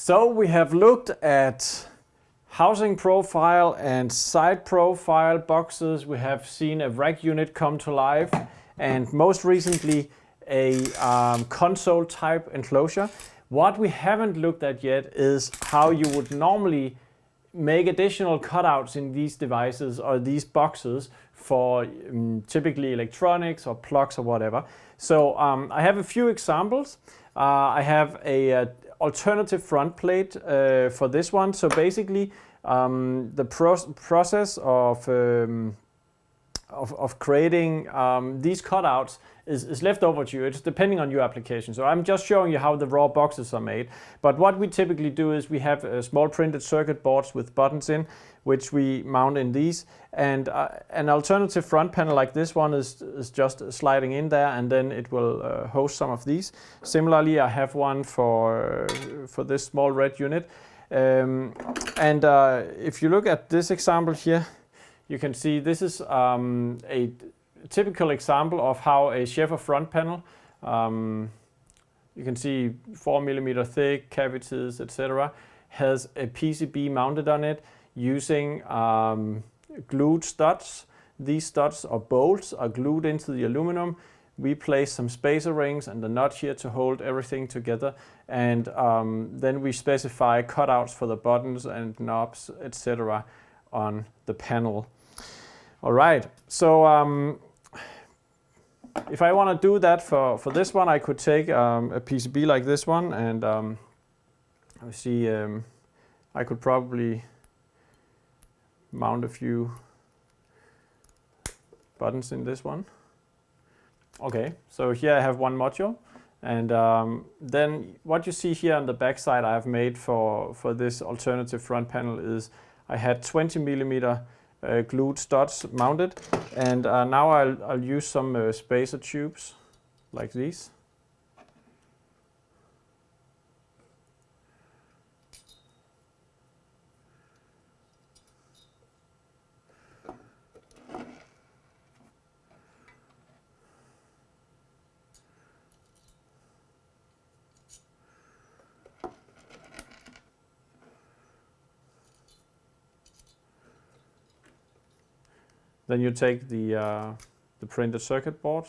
So we have looked at housing profile and side profile boxes. We have seen a rack unit come to life, and most recently a console type enclosure. What we haven't looked at yet is how you would normally make additional cutouts in these devices or these boxes for typically electronics or plugs or whatever. So I have a few examples. I have a alternative front plate for this one. So basically the process of creating these cutouts is left over to you. It's depending on your application. So I'm just showing you how the raw boxes are made. But what we typically do is we have small printed circuit boards with buttons in, which we mount in these. And an alternative front panel like this one is just sliding in there, and then it will host some of these. Similarly, I have one for this small red unit. If you look at this example here, you can see this is a typical example of how a Schaeffer front panel, you can see 4mm thick, cavities, etc., has a PCB mounted on it using glued studs. These studs or bolts are glued into the aluminum. We place some spacer rings and the nut here to hold everything together, and then we specify cutouts for the buttons and knobs, etc. on the panel. All right, so if I want to do that for this one, I could take a PCB like this one, and let me see, I could probably mount a few buttons in this one. Okay, so here I have one module, and then what you see here on the back side I have made for this alternative front panel is I had 20mm glued studs mounted, and now I'll use some spacer tubes like these. Then you take the printed circuit board,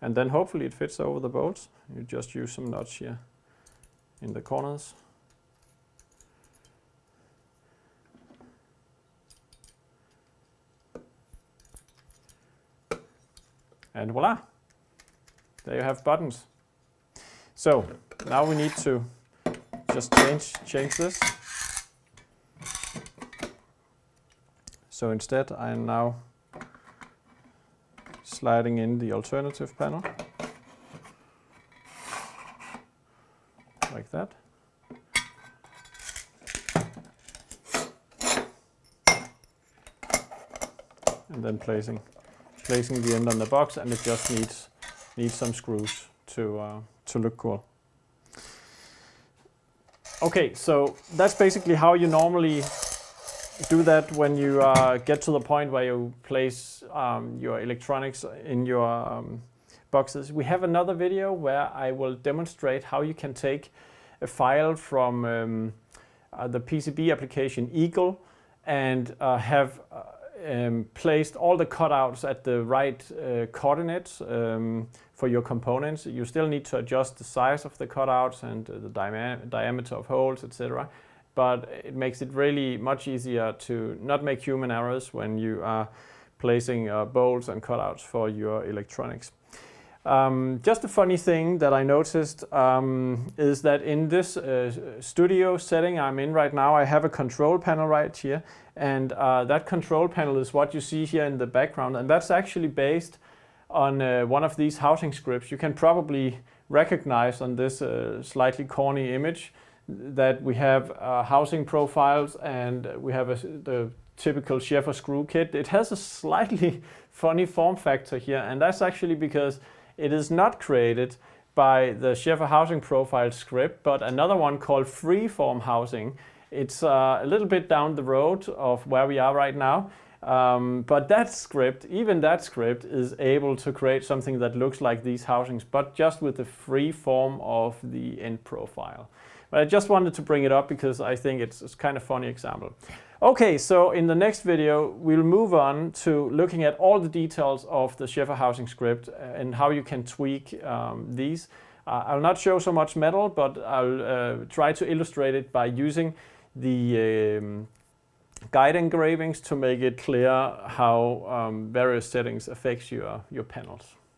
and then hopefully it fits over the bolts. You just use some nuts here in the corners. And voila, there you have buttons. So now we need to just change this. So instead I am now sliding in the alternative panel like that. And then placing the end on the box, and it just needs some screws to look cool. Okay, so that's basically how you normally do that when you get to the point where you place your electronics in your boxes. We have another video where I will demonstrate how you can take a file from the PCB application Eagle and have placed all the cutouts at the right coordinates for your components. You still need to adjust the size of the cutouts and the diameter of holes, etc. But it makes it really much easier to not make human errors when you are placing bolts and cutouts for your electronics. Just a funny thing that I noticed is that in this studio setting I'm in right now, I have a control panel right here, and that control panel is what you see here in the background, and that's actually based on one of these housing scripts. You can probably recognize on this slightly corny image that we have housing profiles, and we have the typical Schaeffer screw kit. It has a slightly funny form factor here, and that's actually because it is not created by the Schaeffer housing profile script, but another one called freeform housing. It's a little bit down the road of where we are right now, but that script, even that script, is able to create something that looks like these housings, but just with the free form of the end profile. But I just wanted to bring it up because I think it's kind of funny example. Okay, so in the next video, we'll move on to looking at all the details of the SchaefferHousing script and how you can tweak these. I'll not show so much metal, but I'll try to illustrate it by using the guide engravings to make it clear how various settings affects your panels.